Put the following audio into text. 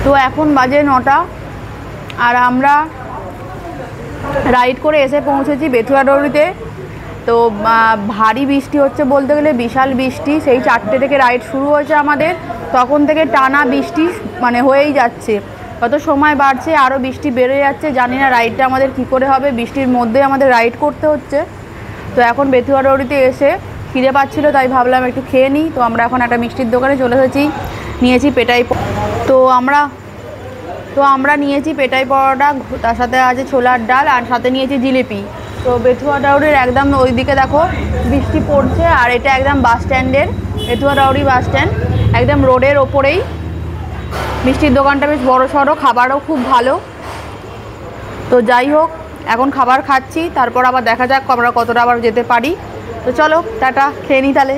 তো এখন বাজে 9টা আর আমরা রাইড করে এসে পৌঁছেছি বেথুয়াডৌরিতে। তো ভারী বৃষ্টি হচ্ছে, বলতে গেলে বিশাল বৃষ্টি। সেই 4টে থেকে রাইড শুরু হয়েছে আমাদের, তখন থেকে টানা বৃষ্টি মানে হয়েই যাচ্ছে। কত সময় বাড়ছে আরও বৃষ্টি বেড়ে যাচ্ছে, জানি না রাইডটা আমাদের কী করে হবে, বৃষ্টির মধ্যে আমাদের রাইড করতে হচ্ছে। তো এখন বেথুয়াডৌরিতে এসে খিদে পাচ্ছিলো, তাই ভাবলাম একটু খেয়ে নিই। তো আমরা এখন একটা মিষ্টির দোকানে চলে এসেছি, নিয়েছি পেটাই। তো আমরা নিয়েছি পেটাই পরোটা, তার সাথে আছে ছোলার ডাল, আর সাথে নিয়েছি জিলিপি। তো বেথুয়াডৌরির একদম ওইদিকে দেখো বৃষ্টি পড়ছে, আর এটা একদম বাস স্ট্যান্ডের, বেথুয়াডৌরি বাস স্ট্যান্ড, একদম রোডের ওপরেই। মিষ্টির দোকানটা বেশ বড় সড়ো, খাবারও খুব ভালো। তো যাই হোক, এখন খাবার খাচ্ছি, তারপর আবার দেখা যাক আমরা কতটা আবার যেতে পারি। তো চলো টাটা, খেয়ে নিই তাহলে।